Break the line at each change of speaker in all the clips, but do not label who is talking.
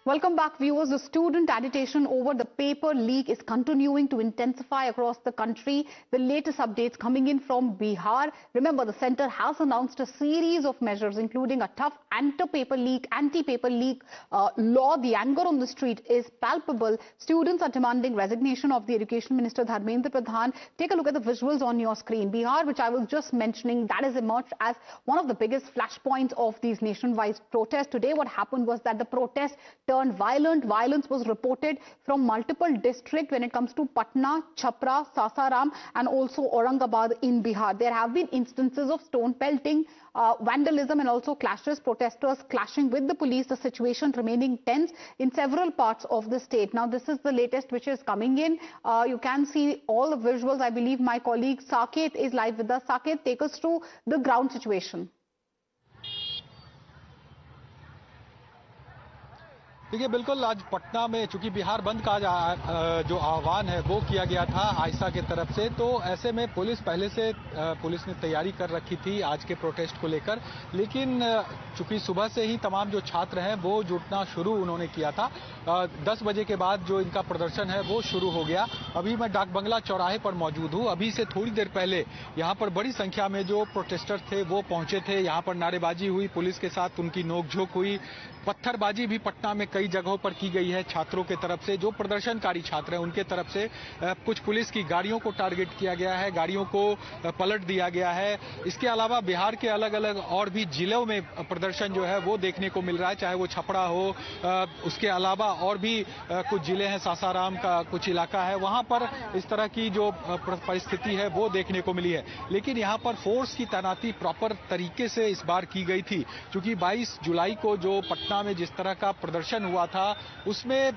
Welcome back, viewers. The student agitation over the paper leak is continuing to intensify across the country. The latest updates coming in from Bihar. Remember, the centre has announced a series of measures, including a tough anti-paper leak law. The anger on the street is palpable. Students are demanding resignation of the Education Minister Dharmendra Pradhan. Take a look at the visuals on your screen. Bihar, which I was just mentioning, that has emerged as one of the biggest flashpoints of these nationwide protests. Today, what happened was that the protest turned violent. Violence was reported from multiple districts when it comes to Patna, Chhapra, Sasaram and also Aurangabad in Bihar. There have been instances of stone pelting, vandalism and also clashes, protesters clashing with the police, the situation remaining tense in several parts of the state. Now, this is the latest which is coming in. You can see all the visuals. I believe my colleague Saket is live with us. Saket, take us through the ground situation.
देखिए, बिल्कुल आज पटना में चूंकि बिहार बंद का जो आह्वान है वो किया गया था आइसा की तरफ से, तो ऐसे में पहले से पुलिस ने तैयारी कर रखी थी आज के प्रोटेस्ट को लेकर। लेकिन चूंकि सुबह से ही तमाम जो छात्र हैं वो जुटना शुरू उन्होंने किया था। 10 बजे के बाद जो इनका प्रदर्शन है वो शुरू हो गया। अभी मैं डाक बंगला चौराहे पर मौजूद हूँ। अभी से थोड़ी देर पहले यहाँ पर बड़ी संख्या में जो प्रोटेस्टर थे वो पहुंचे थे। यहाँ पर नारेबाजी हुई, पुलिस के साथ उनकी नोकझोंक हुई, पत्थरबाजी भी पटना में कई जगहों पर की गई है छात्रों के तरफ से। जो प्रदर्शनकारी छात्र हैं उनके तरफ से कुछ पुलिस की गाड़ियों को टारगेट किया गया है, गाड़ियों को पलट दिया गया है। इसके अलावा बिहार के अलग अलग और भी जिलों में प्रदर्शन जो है वो देखने को मिल रहा है, चाहे वो छपरा हो, उसके अलावा और भी कुछ जिले हैं, सासाराम का कुछ इलाका है, वहां पर इस तरह की जो परिस्थिति है वो देखने को मिली है। लेकिन यहाँ पर फोर्स की तैनाती प्रॉपर तरीके से इस बार की गई थी, क्योंकि 22 जुलाई को जो पटना में जिस तरह का प्रदर्शन हुआ था उसमें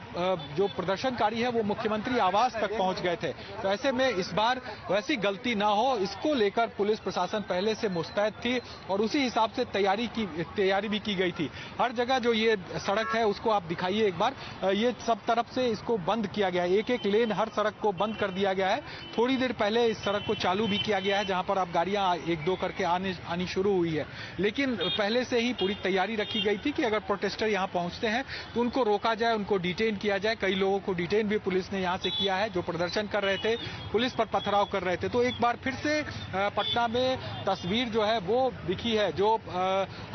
जो प्रदर्शनकारी है वो मुख्यमंत्री आवास तक पहुंच गए थे। तो ऐसे में इस बार वैसी गलती ना हो, इसको लेकर पुलिस प्रशासन पहले से मुस्तैद थी और उसी हिसाब से तैयारी भी की गई थी। हर जगह जो ये सड़क है उसको आप दिखाइए एक बार, ये सब तरफ से इसको बंद किया गया है। एक एक लेन हर सड़क को बंद कर दिया गया है। थोड़ी देर पहले इस सड़क को चालू भी किया गया है, जहां पर अब गाड़ियां एक दो करके आनी शुरू हुई है। लेकिन पहले से ही पूरी तैयारी रखी गई थी कि अगर प्रोटेस्टर यहां पहुंचते हैं तो उनको रोका जाए, उनको डिटेन किया जाए। कई लोगों को डिटेन भी पुलिस ने यहां से किया है जो प्रदर्शन कर रहे थे, पुलिस पर पथराव कर रहे थे। तो एक बार फिर से पटना में तस्वीर जो है वो दिखी है, जो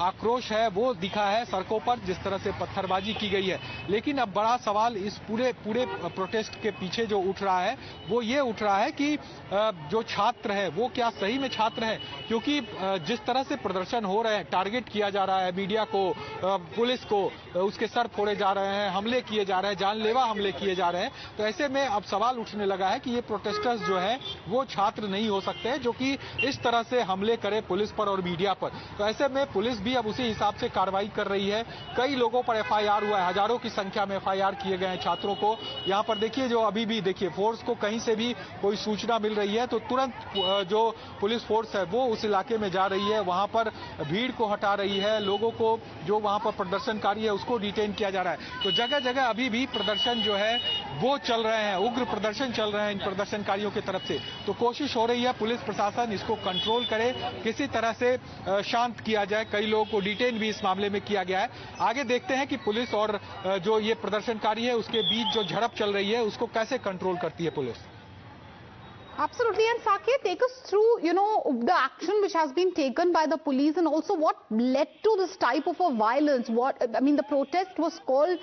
आक्रोश है वो दिखा है सड़कों पर, जिस तरह से पत्थरबाजी की गई है। लेकिन अब बड़ा सवाल इस पूरे प्रोटेस्ट के पीछे जो उठ रहा है वो ये उठ रहा है कि जो छात्र है वो क्या सही में छात्र है, क्योंकि जिस तरह से प्रदर्शन हो रहे हैं, टारगेट किया जा रहा है मीडिया को, पुलिस को, उसके सर फोड़े जा रहे हैं, हमले किए जा रहे हैं, जानलेवा हमले किए जा रहे हैं। तो ऐसे में अब सवाल उठने लगा है कि ये प्रोटेस्टर्स जो है वो छात्र नहीं हो सकते हैं जो कि इस तरह से हमले करे पुलिस पर और मीडिया पर। तो ऐसे में पुलिस भी अब उसी हिसाब से कार्रवाई कर रही है। कई लोगों पर एफआईआर हुआ है, हजारों की संख्या में एफआईआर किए गए हैं छात्रों को। यहाँ पर देखिए, जो अभी भी देखिए फोर्स को कहीं से भी कोई सूचना मिल रही है तो तुरंत जो पुलिस फोर्स है वो उस इलाके में जा रही है, वहां पर भीड़ को हटा रही है, लोगों को जो वहां पर प्रदर्शनकारी है उसको डिटेन किया जा रहा है। तो जगह जगह अभी भी प्रदर्शन जो है वो चल रहे हैं, उग्र प्रदर्शन चल रहे हैं इन प्रदर्शनकारियों की तरफ से। तो कोशिश हो रही है पुलिस प्रशासन इसको कंट्रोल करे, किसी तरह से शांत किया जाए। कई लोगों को डिटेन भी इस मामले में किया गया है। आगे देखते हैं कि पुलिस और जो ये प्रदर्शनकारी है उसके बीच जो झड़प चल रही है उसको कैसे कंट्रोल करती है police.
Absolutely. And Saket, take us through, the action which has been taken by the police and also what led to this type of a violence. The protest was called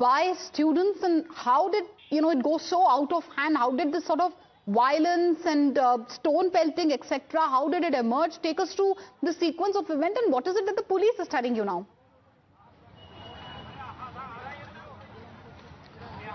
by students, and how did, it go so out of hand? How did this sort of violence and stone pelting, etc., how did it emerge? Take us through the sequence of event and what is it that the police is telling you now?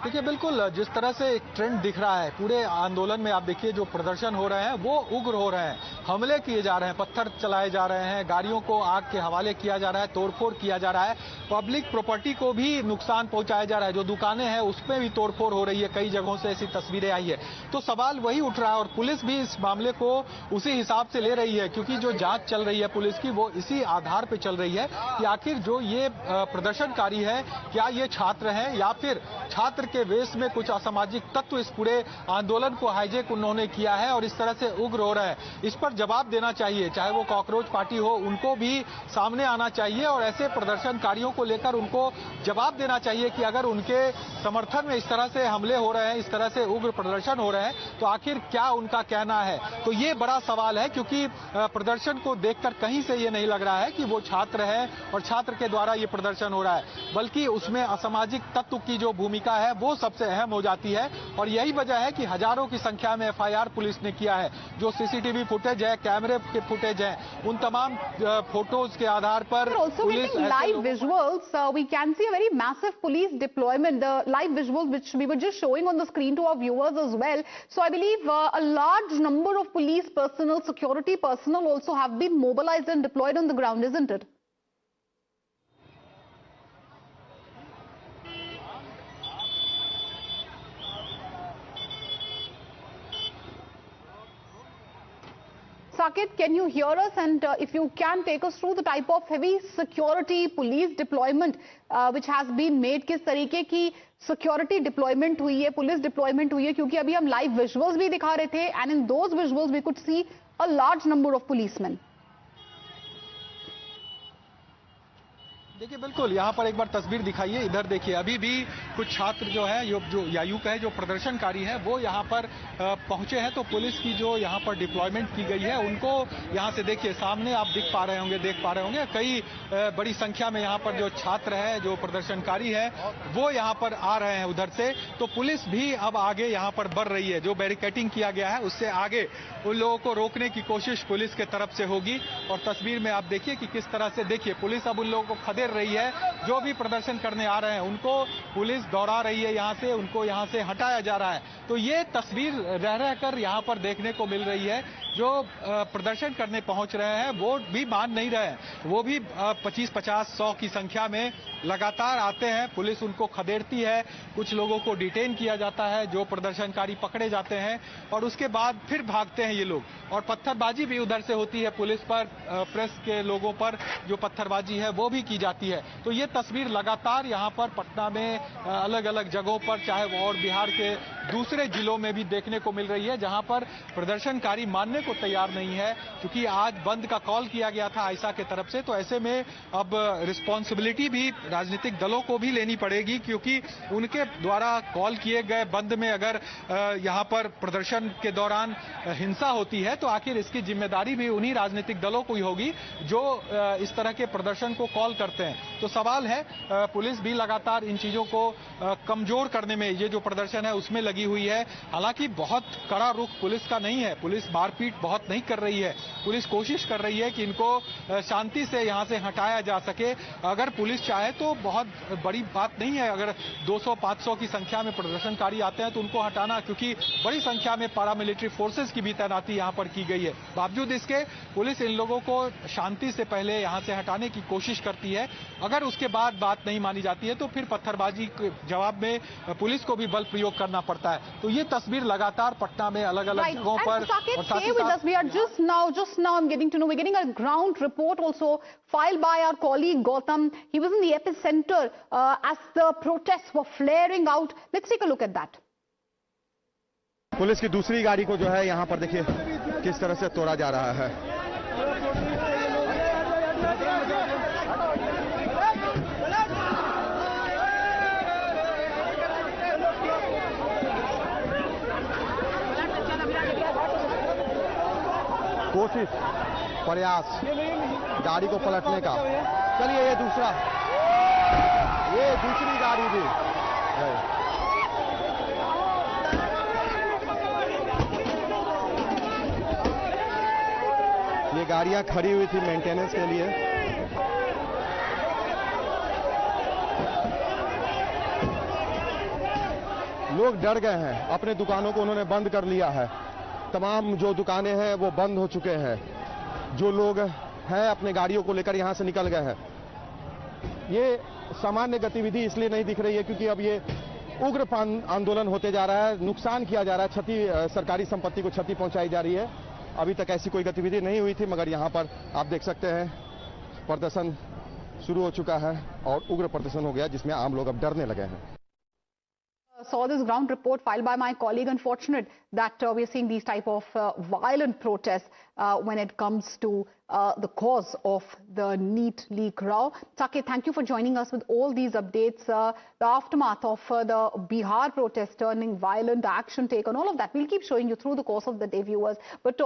देखिए, बिल्कुल जिस तरह से एक trend दिख रहा है पूरे आंदोलन में, आप देखिए जो प्रदर्शन हो रहे हैं वो उग्र हो रहे हैं, हमले किए जा रहे हैं, पत्थर चलाए जा रहे हैं, गाड़ियों को आग के हवाले किया जा रहा है, तोड़फोड़ किया जा रहा है, पब्लिक प्रॉपर्टी को भी नुकसान पहुंचाया जा रहा है, जो दुकानें हैं उसमें भी तोड़फोड़ हो रही है। कई जगहों से ऐसी तस्वीरें आई है। तो सवाल वही उठ रहा है और पुलिस भी इस मामले को उसी हिसाब से ले रही है, क्योंकि जो जांच चल रही है पुलिस की वो इसी आधार पर चल रही है कि आखिर जो ये प्रदर्शनकारी है क्या ये छात्र हैं या फिर छात्र के वेश में कुछ असामाजिक तत्व इस पूरे आंदोलन को हाईजैक उन्होंने किया है और इस तरह से उग्र हो रहा है। इस पर जवाब देना चाहिए, चाहे वो कॉकरोच पार्टी हो, उनको भी सामने आना चाहिए और ऐसे प्रदर्शनकारियों को लेकर उनको जवाब देना चाहिए कि अगर उनके समर्थन में इस तरह से हमले हो रहे हैं, इस तरह से उग्र प्रदर्शन हो रहे हैं, तो आखिर क्या उनका कहना है। तो ये बड़ा सवाल है, क्योंकि प्रदर्शन को देखकर कहीं से ये नहीं लग रहा है कि वो छात्र है और छात्र के द्वारा ये प्रदर्शन हो रहा है, बल्कि उसमें असामाजिक तत्व की जो भूमिका है वो सबसे अहम हो जाती है। और यही वजह है कि हजारों की संख्या में एफआईआर पुलिस ने किया है। जो सीसीटीवी फुटेज है, कैमरे के फुटेज है, उन तमाम फोटोज के आधार पर police
live visuals, we can see a very massive police deployment. The live visuals which we were just showing on the screen to our viewers as well. So I believe a large number of police personnel, security personnel also have been mobilized and deployed on the ground, isn't it? Saket, can you hear us? And if you can take us through the type of heavy security police deployment which has been made, किस तरीके की security deployment हुई है, police deployment हुई है, क्योंकि अभी हम live visuals भी दिखा रहे थे and in those visuals we could see a large number of policemen.
देखिए बिल्कुल, यहाँ पर एक बार तस्वीर दिखाइए, इधर देखिए, अभी भी कुछ छात्र जो है, जो यायू का है, जो प्रदर्शनकारी है, वो यहाँ पर पहुंचे हैं। तो पुलिस की जो यहाँ पर डिप्लॉयमेंट की गई है, उनको यहाँ से देखिए, सामने आप देख पा रहे होंगे कई बड़ी संख्या में यहाँ पर जो छात्र है, जो प्रदर्शनकारी है, वो यहाँ पर आ रहे हैं उधर से। तो पुलिस भी अब आगे यहाँ पर बढ़ रही है। जो बैरिकेडिंग किया गया है उससे आगे उन लोगों को रोकने की कोशिश पुलिस के तरफ से होगी। और तस्वीर में आप देखिए कि किस तरह से, देखिए, पुलिस अब उन लोगों को खदेड़ रही है। जो भी प्रदर्शन करने आ रहे हैं उनको पुलिस दौड़ा रही है, यहाँ से उनको यहाँ से हटाया जा रहा है। तो ये तस्वीर रह कर यहाँ पर देखने को मिल रही है। जो प्रदर्शन करने पहुंच रहे हैं वो भी मान नहीं रहे हैं, वो भी 25, 50, 100 की संख्या में लगातार आते हैं। पुलिस उनको खदेड़ती है, कुछ लोगों को डिटेन किया जाता है, जो प्रदर्शनकारी पकड़े जाते हैं और उसके बाद फिर भागते हैं ये लोग। और पत्थरबाजी भी उधर से होती है पुलिस पर, प्रेस के लोगों पर जो पत्थरबाजी है वो भी की जाती है। तो ये तस्वीर लगातार यहाँ पर पटना में अलग अलग जगहों पर, चाहे वो और बिहार के दूसरे जिलों में भी देखने को मिल रही है, जहां पर प्रदर्शनकारी मानने को तैयार नहीं है। क्योंकि आज बंद का कॉल किया गया था आईसा के तरफ से, तो ऐसे में अब रिस्पॉन्सिबिलिटी भी राजनीतिक दलों को भी लेनी पड़ेगी, क्योंकि उनके द्वारा कॉल किए गए बंद में अगर यहां पर प्रदर्शन के दौरान हिंसा होती है, तो आखिर इसकी जिम्मेदारी भी उन्हीं राजनीतिक दलों को ही होगी जो इस तरह के प्रदर्शन को कॉल करते हैं। तो सवाल है, पुलिस भी लगातार इन चीजों को कमजोर करने में, ये जो प्रदर्शन है उसमें लगी हुई है। हालांकि बहुत कड़ा रुख पुलिस का नहीं है, पुलिस मारपीट बहुत नहीं कर रही है। पुलिस कोशिश कर रही है कि इनको शांति से यहां से हटाया जा सके। अगर पुलिस चाहे तो बहुत बड़ी बात नहीं है, अगर 200-500 की संख्या में प्रदर्शनकारी आते हैं तो उनको हटाना, क्योंकि बड़ी संख्या में पैरामिलिट्री फोर्सेस की भी तैनाती यहां पर की गई है। बावजूद इसके पुलिस इन लोगों को शांति से पहले यहां से हटाने की कोशिश करती है। अगर उसके बाद बात नहीं मानी जाती है तो फिर पत्थरबाजी के जवाब में पुलिस को भी बल प्रयोग करना पड़ता है। तो ये तस्वीर लगातार पटना में अलग अलग जगहों पर, और साथ ही साथ
we are just now I'm getting to know, we're getting a ground report also filed by our colleague Gautam. He was in the epicenter as the protests were flaring out. Let's take a look at that.
Police की दूसरी गाड़ी को जो है यहाँ पर देखिए किस तरह से तोड़ा जा रहा है। कोशिश, प्रयास गाड़ी को पलटने का। चलिए ये दूसरी गाड़ी भी ये गाड़ियां खड़ी हुई थी मेंटेनेंस के लिए। लोग डर गए हैं, अपने दुकानों को उन्होंने बंद कर लिया है। तमाम जो दुकानें हैं वो बंद हो चुके हैं। जो लोग हैं अपने गाड़ियों को लेकर यहां से निकल गए हैं। ये सामान्य गतिविधि इसलिए नहीं दिख रही है क्योंकि अब ये उग्र आंदोलन होते जा रहा है, नुकसान किया जा रहा है, सरकारी संपत्ति को क्षति पहुंचाई जा रही है। अभी तक ऐसी कोई गतिविधि नहीं हुई थी, मगर यहां पर आप देख सकते हैं प्रदर्शन शुरू हो चुका है और उग्र प्रदर्शन हो गया जिसमें आम लोग अब डरने लगे हैं।
Saw this ground report filed by my colleague. Unfortunate that we are seeing these type of violent protests when it comes to the cause of the NEET leak row. Saket, thank you for joining us with all these updates. The aftermath of the Bihar protest turning violent, the action taken, all of that. We'll keep showing you through the course of the day, viewers. But talk